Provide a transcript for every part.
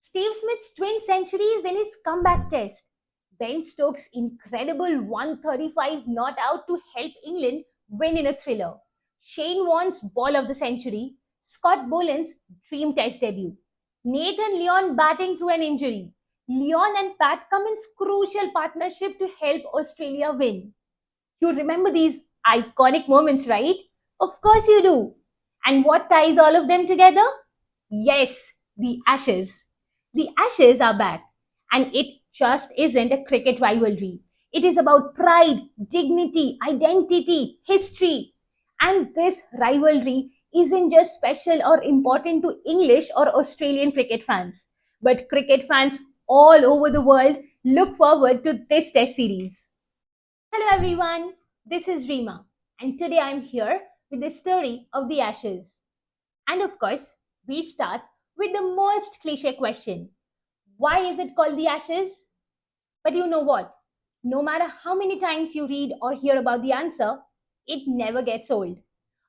Steve Smith's twin centuries in his comeback test. Ben Stokes' incredible 135 not out to help England win in a thriller. Shane Warne's ball of the century. Scott Boland's dream test debut. Nathan Lyon batting through an injury. Lyon and Pat Cummins' crucial partnership to help Australia win. You remember these iconic moments, right? Of course you do. And what ties all of them together? Yes, the Ashes. The Ashes are back, and it just isn't a cricket rivalry. It is about pride, dignity, identity, history. And this rivalry isn't just special or important to English or Australian cricket fans, but cricket fans all over the world look forward to this test series. Hello everyone, this is Rima, and today I'm here with the story of the Ashes. And of course, we start with the most cliche question: why is it called the Ashes? But you know what? No matter how many times you read or hear about the answer, it never gets old.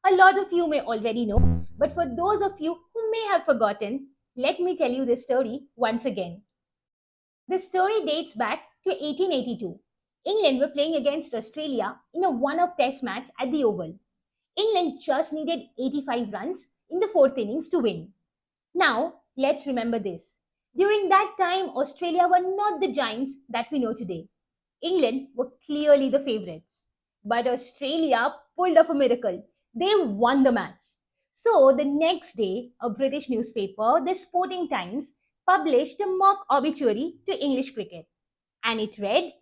A lot of you may already know, but for those of you who may have forgotten, let me tell you the story once again. The story dates back to 1882. England were playing against Australia in a one-off test match at the Oval. England just needed 85 runs in the fourth innings to win. Now, let's remember this. During that time, Australia were not the giants that we know today. England were clearly the favourites. But Australia pulled off a miracle. They won the match. So, the next day, a British newspaper, the Sporting Times, published a mock obituary to English cricket. And it read,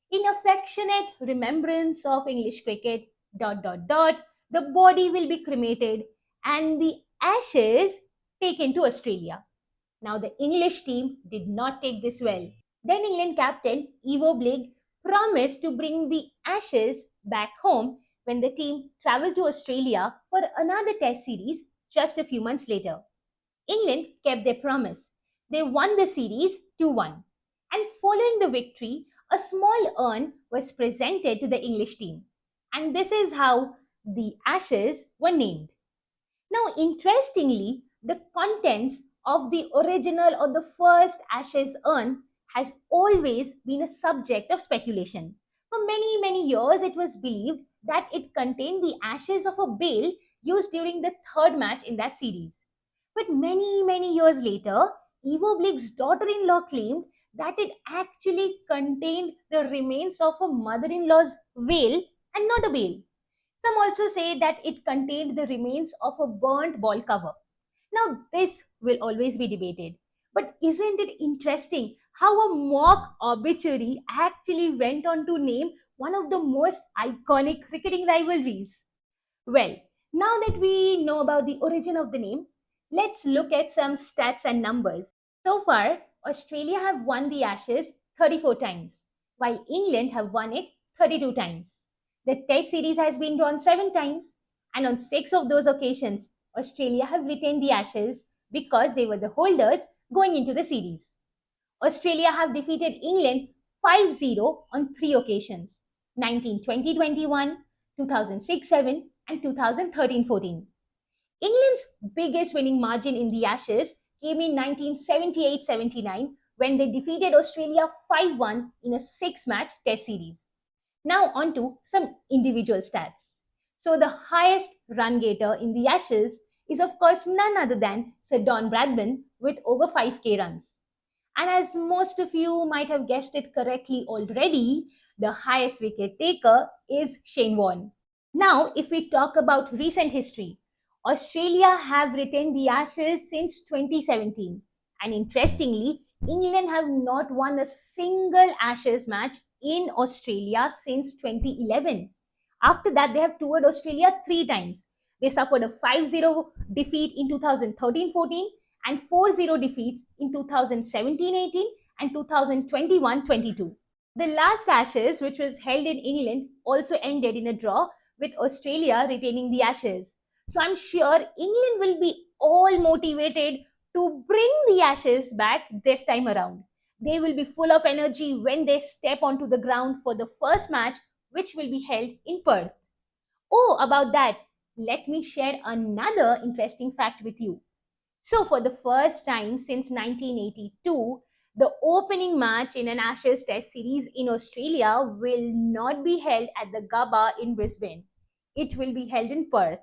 "In affectionate remembrance of English cricket, the body will be cremated and the ashes taken to Australia." Now, the English team did not take this well. Then, England captain Ivo Blig promised to bring the ashes back home when the team travelled to Australia for another test series just a few months later. England kept their promise. They won the series 2-1. And following the victory, a small urn was presented to the English team. And this is how the ashes were named. Now, interestingly, the contents of the original or the first ashes urn has always been a subject of speculation. For many, many years, it was believed that it contained the ashes of a bale used during the third match in that series. But many, many years later, Ivo Blig's daughter in law claimed that it actually contained the remains of a mother in law's veil and not a bale. Some also say that it contained the remains of a burnt ball cover. Now, this will always be debated. But isn't it interesting how a mock obituary actually went on to name one of the most iconic cricketing rivalries? Well, now that we know about the origin of the name, let's look at some stats and numbers. So far, Australia have won the Ashes 34 times, while England have won it 32 times. The Test series has been drawn 7 times, and on 6 of those occasions, Australia have retained the Ashes because they were the holders going into the series. Australia have defeated England 5-0 on 3 occasions: 1920-21, 2006-7, and 2013-14. England's biggest winning margin in the Ashes came in 1978-79 when they defeated Australia 5-1 in a 6-match test series. Now on to some individual stats. So the highest run getter in the Ashes is of course none other than Sir Don Bradman with over 5k runs. And as most of you might have guessed it correctly already, the highest wicket taker is Shane Warne. Now, if we talk about recent history, Australia have retained the Ashes since 2017. And interestingly, England have not won a single Ashes match in Australia since 2011. After that, they have toured Australia 3 times. They suffered a 5-0 defeat in 2013-14 and 4-0 defeats in 2017-18 and 2021-22. The last Ashes, which was held in England, also ended in a draw with Australia retaining the Ashes. So I'm sure England will be all motivated to bring the Ashes back this time around. They will be full of energy when they step onto the ground for the first match, which will be held in Perth. Oh, about that, let me share another interesting fact with you. So, for the first time since 1982, the opening match in an Ashes Test series in Australia will not be held at the Gabba in Brisbane. It will be held in Perth.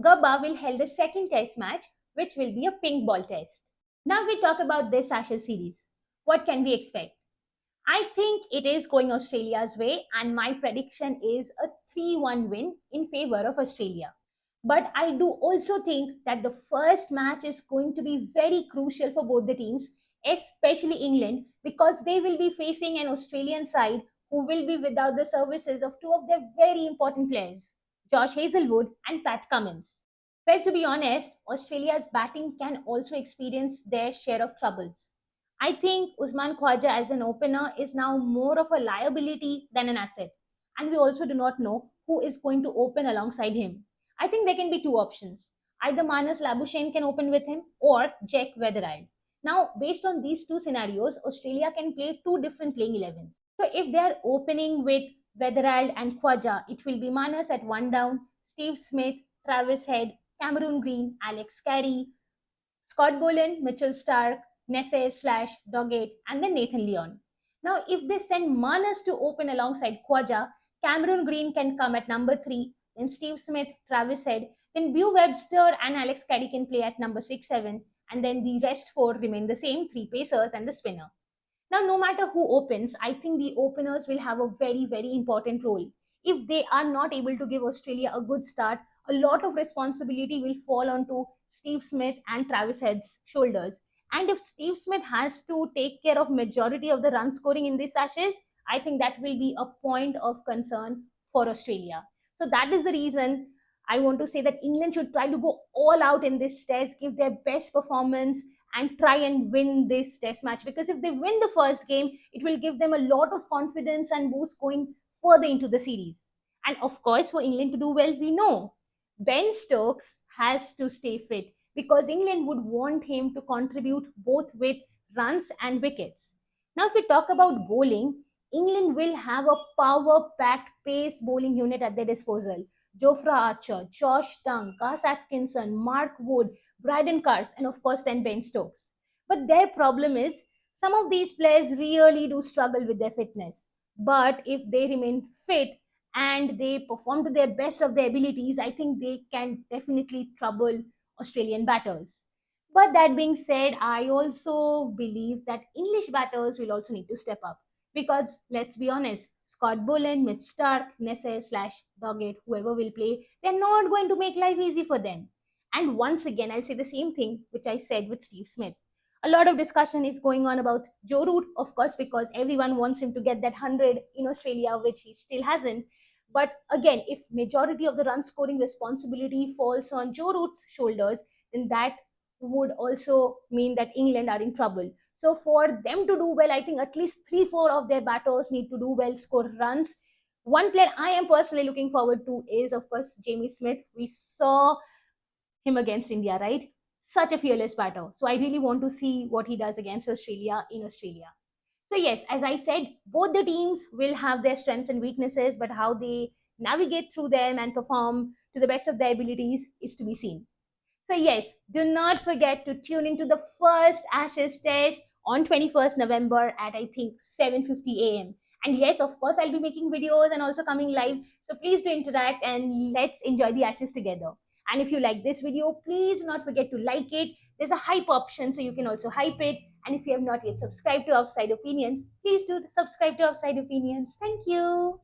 Gabba will hold the second Test match, which will be a pink ball test. Now we talk about this Ashes series. What can we expect? I think it is going Australia's way, and my prediction is a 3-1 win in favor of Australia. But I do also think that the first match is going to be very crucial for both the teams, especially England, because they will be facing an Australian side who will be without the services of two of their very important players, Josh Hazelwood and Pat Cummins. Well, to be honest, Australia's batting can also experience their share of troubles. I think Usman Khwaja as an opener is now more of a liability than an asset. And we also do not know who is going to open alongside him. I think there can be two options. Either Manas Labuschagne can open with him or Jack Weatherald. Now, based on these two scenarios, Australia can play two different playing 11s. So if they are opening with Weatherald and Khwaja, it will be Manas at one down, Steve Smith, Travis Head, Cameron Green, Alex Carey, Scott Boland, Mitchell Stark, Nesse slash Doggett, and then Nathan Leon. Now, if they send Manas to open alongside Khwaja, Cameron Green can come at number 3, then Steve Smith, Travis Head, then Bew Webster and Alex Caddy can play at number 6, 7, and then the rest 4 remain the same, 3 pacers and the spinner. Now, no matter who opens, I think the openers will have a very, very important role. If they are not able to give Australia a good start, a lot of responsibility will fall onto Steve Smith and Travis Head's shoulders. And if Steve Smith has to take care of majority of the run scoring in these Ashes, I think that will be a point of concern for Australia. So that is the reason I want to say that England should try to go all out in this test, give their best performance, and try and win this test match, because if they win the first game, it will give them a lot of confidence and boost going further into the series. And of course, for England to do well, we know Ben Stokes has to stay fit, because England would want him to contribute both with runs and wickets. Now, if we talk about bowling, England will have a power packed pace bowling unit at their disposal. Jofra Archer, Josh Tongue, Gus Atkinson, Mark Wood, Bryden Cars, and of course, then Ben Stokes. But their problem is some of these players really do struggle with their fitness. But if they remain fit and they perform to their best of their abilities, I think they can definitely trouble Australian batters. But that being said, I also believe that English batters will also need to step up. Because let's be honest, Scott Boland, Mitch Stark, Nesse slash Doggett, whoever will play, they're not going to make life easy for them. And once again, I'll say the same thing which I said with Steve Smith. A lot of discussion is going on about Joe Root, of course, because everyone wants him to get that 100 in Australia, which he still hasn't. But again, if majority of the run scoring responsibility falls on Joe Root's shoulders, then that would also mean that England are in trouble. So for them to do well, I think at least 3-4 of their batters need to do well, score runs. One player I am personally looking forward to is, of course, Jamie Smith. We saw him against India, right? Such a fearless batter. So I really want to see what he does against Australia in Australia. So, yes, as I said, both the teams will have their strengths and weaknesses, but how they navigate through them and perform to the best of their abilities is to be seen. So, yes, do not forget to tune into the first Ashes test on 21st November at I think 7:50 a.m. And yes, of course, I'll be making videos and also coming live. So please do interact and let's enjoy the Ashes together. And if you like this video, please do not forget to like it. There's a hype option, so you can also hype it. And if you have not yet subscribed to Outside Opinions, please do subscribe to Outside Opinions. Thank you.